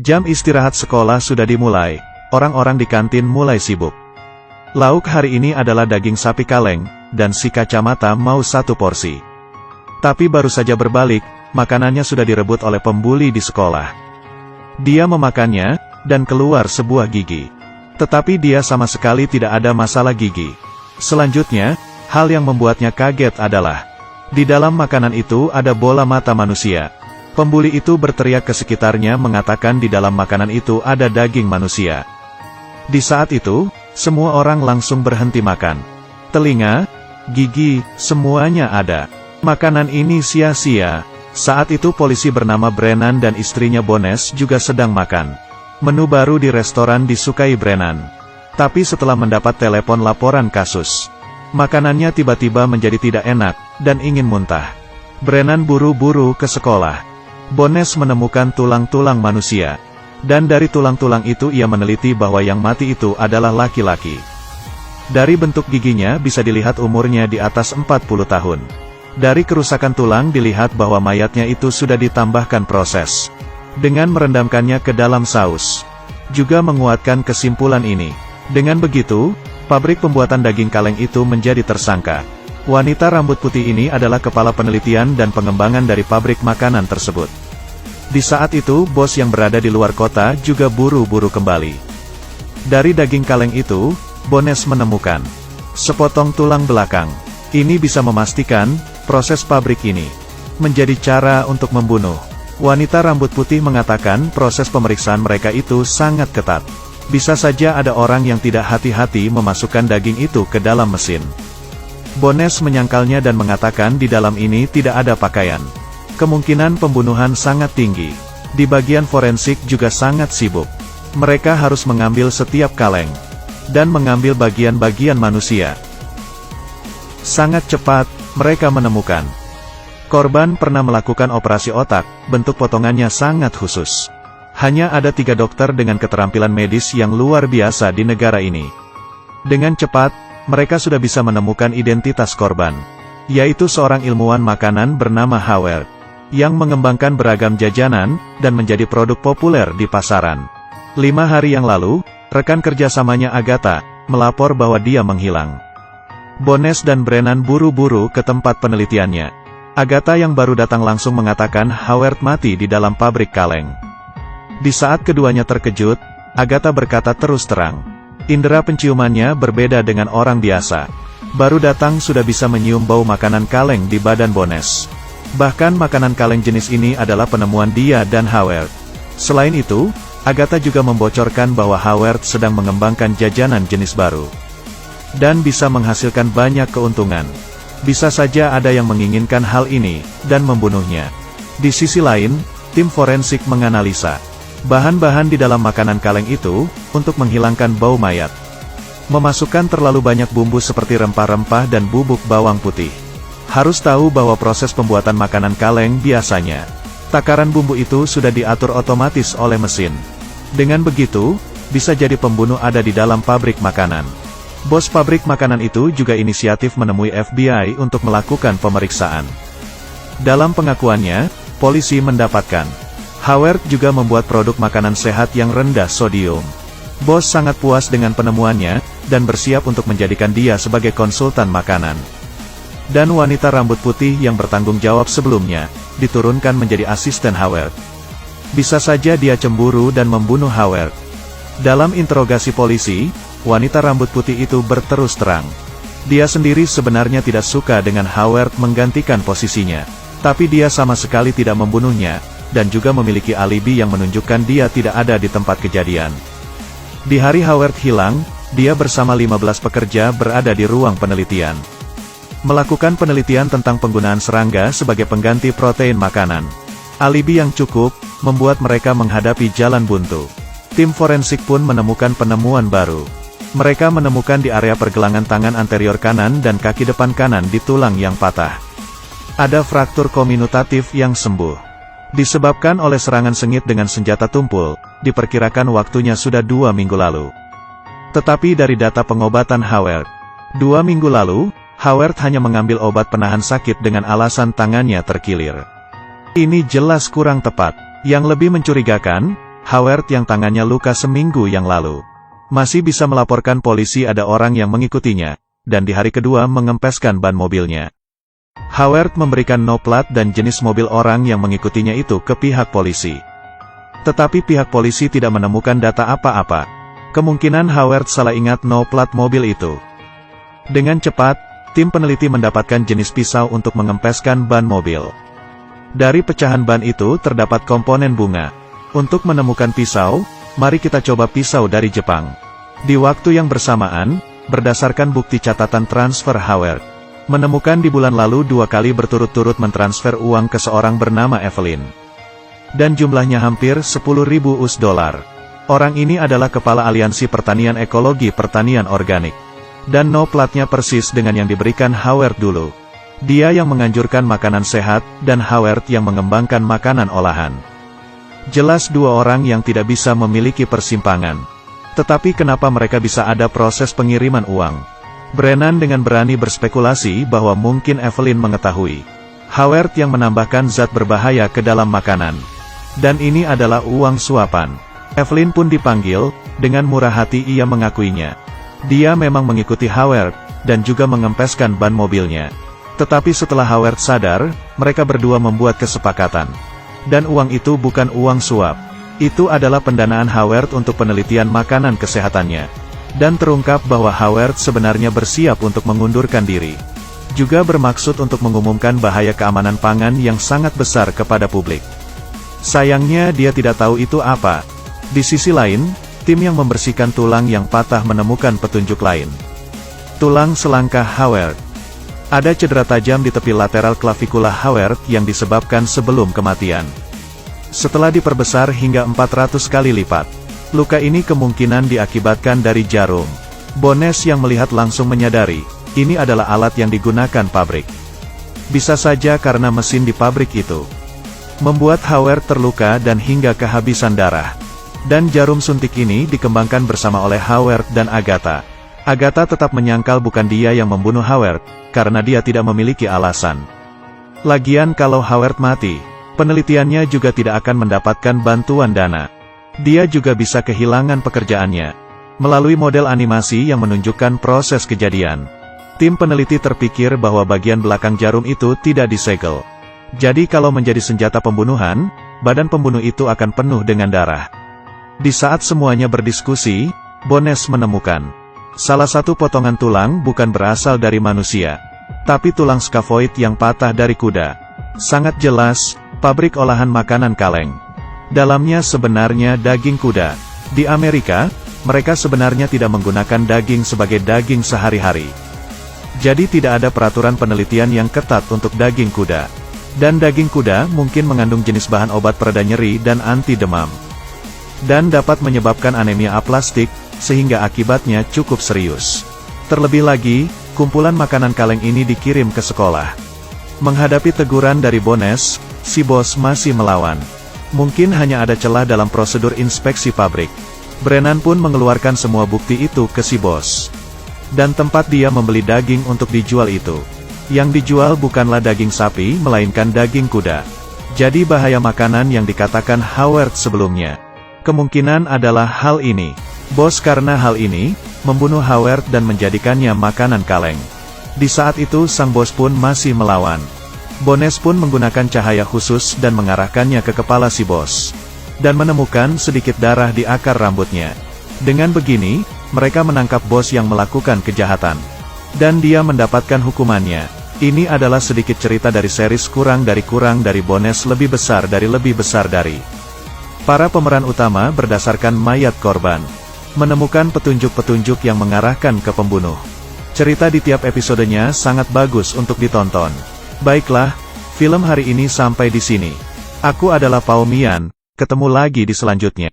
Jam istirahat sekolah sudah dimulai, orang-orang di kantin mulai sibuk. Lauk hari ini adalah daging sapi kaleng, dan si kacamata mau 1 porsi. Tapi baru saja berbalik, makanannya sudah direbut oleh pembuli di sekolah. Dia memakannya, dan keluar sebuah gigi. Tetapi dia sama sekali tidak ada masalah gigi. Selanjutnya, hal yang membuatnya kaget adalah, di dalam makanan itu ada bola mata manusia. Pembuli itu berteriak ke sekitarnya mengatakan di dalam makanan itu ada daging manusia. Di saat itu, semua orang langsung berhenti makan. Telinga, gigi, semuanya ada. Makanan ini sia-sia. Saat itu polisi bernama Brennan dan istrinya Bones juga sedang makan. Menu baru di restoran disukai Brennan. Tapi setelah mendapat telepon laporan kasus, makanannya tiba-tiba menjadi tidak enak, dan ingin muntah. Brennan buru-buru ke sekolah. Bones menemukan tulang-tulang manusia. Dan dari tulang-tulang itu ia meneliti bahwa yang mati itu adalah laki-laki. Dari bentuk giginya bisa dilihat umurnya di atas 40 tahun. Dari kerusakan tulang dilihat bahwa mayatnya itu sudah ditambahkan proses dengan merendamkannya ke dalam saus. Juga menguatkan kesimpulan ini. Dengan begitu, pabrik pembuatan daging kaleng itu menjadi tersangka. Wanita rambut putih ini adalah kepala penelitian dan pengembangan dari pabrik makanan tersebut. Di saat itu, bos yang berada di luar kota juga buru-buru kembali. Dari daging kaleng itu, Bones menemukan sepotong tulang belakang. Ini bisa memastikan, proses pabrik ini menjadi cara untuk membunuh. Wanita rambut putih mengatakan proses pemeriksaan mereka itu sangat ketat. Bisa saja ada orang yang tidak hati-hati memasukkan daging itu ke dalam mesin. Bones menyangkalnya dan mengatakan di dalam ini tidak ada pakaian. Kemungkinan pembunuhan sangat tinggi. Di bagian forensik juga sangat sibuk. Mereka harus mengambil setiap kaleng dan mengambil bagian-bagian manusia. Sangat cepat, mereka menemukan korban pernah melakukan operasi otak, bentuk potongannya sangat khusus. Hanya ada 3 dokter dengan keterampilan medis yang luar biasa di negara ini. Dengan cepat, mereka sudah bisa menemukan identitas korban, yaitu seorang ilmuwan makanan bernama Howard, yang mengembangkan beragam jajanan, dan menjadi produk populer di pasaran. 5 hari yang lalu, rekan kerjasamanya Agatha, melapor bahwa dia menghilang. Bones dan Brennan buru-buru ke tempat penelitiannya. Agatha yang baru datang langsung mengatakan Howard mati di dalam pabrik kaleng. Di saat keduanya terkejut, Agatha berkata terus terang, indera penciumannya berbeda dengan orang biasa. Baru datang sudah bisa menyium bau makanan kaleng di badan Bones. Bahkan makanan kaleng jenis ini adalah penemuan dia dan Howard. Selain itu, Agatha juga membocorkan bahwa Howard sedang mengembangkan jajanan jenis baru. Dan bisa menghasilkan banyak keuntungan. Bisa saja ada yang menginginkan hal ini, dan membunuhnya. Di sisi lain, tim forensik menganalisa bahan-bahan di dalam makanan kaleng itu, untuk menghilangkan bau mayat. Memasukkan terlalu banyak bumbu seperti rempah-rempah dan bubuk bawang putih. Harus tahu bahwa proses pembuatan makanan kaleng biasanya, takaran bumbu itu sudah diatur otomatis oleh mesin. Dengan begitu, bisa jadi pembunuh ada di dalam pabrik makanan. Bos pabrik makanan itu juga inisiatif menemui FBI untuk melakukan pemeriksaan. Dalam pengakuannya, polisi mendapatkan Howard juga membuat produk makanan sehat yang rendah sodium. Bos sangat puas dengan penemuannya, dan bersiap untuk menjadikan dia sebagai konsultan makanan. Dan wanita rambut putih yang bertanggung jawab sebelumnya, diturunkan menjadi asisten Howard. Bisa saja dia cemburu dan membunuh Howard. Dalam interogasi polisi, wanita rambut putih itu berterus terang. Dia sendiri sebenarnya tidak suka dengan Howard menggantikan posisinya. Tapi dia sama sekali tidak membunuhnya, dan juga memiliki alibi yang menunjukkan dia tidak ada di tempat kejadian. Di hari Howard hilang, dia bersama 15 pekerja berada di ruang penelitian. Melakukan penelitian tentang penggunaan serangga sebagai pengganti protein makanan. Alibi yang cukup, membuat mereka menghadapi jalan buntu. Tim forensik pun menemukan penemuan baru. Mereka menemukan di area pergelangan tangan anterior kanan dan kaki depan kanan di tulang yang patah. Ada fraktur kominutatif yang sembuh. Disebabkan oleh serangan sengit dengan senjata tumpul, diperkirakan waktunya sudah 2 minggu lalu. Tetapi dari data pengobatan Howard, 2 minggu lalu, Howard hanya mengambil obat penahan sakit dengan alasan tangannya terkilir. Ini jelas kurang tepat. Yang lebih mencurigakan, Howard yang tangannya luka seminggu yang lalu masih bisa melaporkan polisi ada orang yang mengikutinya, dan di hari kedua mengempeskan ban mobilnya. Howard memberikan no plat dan jenis mobil orang yang mengikutinya itu ke pihak polisi. Tetapi pihak polisi tidak menemukan data apa-apa. Kemungkinan Howard salah ingat no plat mobil itu. Dengan cepat, tim peneliti mendapatkan jenis pisau untuk mengempeskan ban mobil. Dari pecahan ban itu terdapat komponen bunga. Untuk menemukan pisau, mari kita coba pisau dari Jepang. Di waktu yang bersamaan, berdasarkan bukti catatan transfer Howard menemukan di bulan lalu 2 kali berturut-turut mentransfer uang ke seorang bernama Evelyn. Dan jumlahnya hampir 10.000 US dollar. Orang ini adalah kepala aliansi pertanian ekologi pertanian organik. Dan no platnya persis dengan yang diberikan Howard dulu. Dia yang menganjurkan makanan sehat, dan Howard yang mengembangkan makanan olahan. Jelas 2 orang yang tidak bisa memiliki persimpangan. Tetapi kenapa mereka bisa ada proses pengiriman uang? Brennan dengan berani berspekulasi bahwa mungkin Evelyn mengetahui Howard yang menambahkan zat berbahaya ke dalam makanan. Dan ini adalah uang suapan. Evelyn pun dipanggil, dengan murah hati ia mengakuinya. Dia memang mengikuti Howard, dan juga mengempeskan ban mobilnya. Tetapi setelah Howard sadar, mereka berdua membuat kesepakatan. Dan uang itu bukan uang suap. Itu adalah pendanaan Howard untuk penelitian makanan kesehatannya. Dan terungkap bahwa Howard sebenarnya bersiap untuk mengundurkan diri. Juga bermaksud untuk mengumumkan bahaya keamanan pangan yang sangat besar kepada publik. Sayangnya dia tidak tahu itu apa. Di sisi lain, tim yang membersihkan tulang yang patah menemukan petunjuk lain. Tulang selangkah Howard. Ada cedera tajam di tepi lateral klavikula Howard yang disebabkan sebelum kematian. Setelah diperbesar hingga 400 kali lipat. Luka ini kemungkinan diakibatkan dari jarum. Bones yang melihat langsung menyadari, ini adalah alat yang digunakan pabrik. Bisa saja karena mesin di pabrik itu membuat Howard terluka dan hingga kehabisan darah. Dan jarum suntik ini dikembangkan bersama oleh Howard dan Agatha. Agatha tetap menyangkal bukan dia yang membunuh Howard, karena dia tidak memiliki alasan. Lagian kalau Howard mati, penelitiannya juga tidak akan mendapatkan bantuan dana. Dia juga bisa kehilangan pekerjaannya. Melalui model animasi yang menunjukkan proses kejadian, tim peneliti terpikir bahwa bagian belakang jarum itu tidak disegel. Jadi kalau menjadi senjata pembunuhan, badan pembunuh itu akan penuh dengan darah. Di saat semuanya berdiskusi, Bones menemukan salah satu potongan tulang bukan berasal dari manusia, tapi tulang scaphoid yang patah dari kuda. Sangat jelas, pabrik olahan makanan kaleng. Dalamnya sebenarnya daging kuda. Di Amerika, mereka sebenarnya tidak menggunakan daging sebagai daging sehari-hari. Jadi tidak ada peraturan penelitian yang ketat untuk daging kuda. Dan daging kuda mungkin mengandung jenis bahan obat pereda nyeri dan anti demam. Dan dapat menyebabkan anemia aplastik, sehingga akibatnya cukup serius. Terlebih lagi, kumpulan makanan kaleng ini dikirim ke sekolah. Menghadapi teguran dari Bones, si bos masih melawan. Mungkin hanya ada celah dalam prosedur inspeksi pabrik. Brennan pun mengeluarkan semua bukti itu ke si bos. Dan tempat dia membeli daging untuk dijual itu. Yang dijual bukanlah daging sapi, melainkan daging kuda. Jadi bahaya makanan yang dikatakan Howard sebelumnya. Kemungkinan adalah hal ini. Bos karena hal ini, membunuh Howard dan menjadikannya makanan kaleng. Di saat itu sang bos pun masih melawan. Bones pun menggunakan cahaya khusus dan mengarahkannya ke kepala si bos. Dan menemukan sedikit darah di akar rambutnya. Dengan begini, mereka menangkap bos yang melakukan kejahatan. Dan dia mendapatkan hukumannya. Ini adalah sedikit cerita dari series kurang dari Bones lebih besar dari. Para pemeran utama berdasarkan mayat korban. Menemukan petunjuk-petunjuk yang mengarahkan ke pembunuh. Cerita di tiap episodenya sangat bagus untuk ditonton. Baiklah, film hari ini sampai di sini. Aku adalah Pao Mian, ketemu lagi di selanjutnya.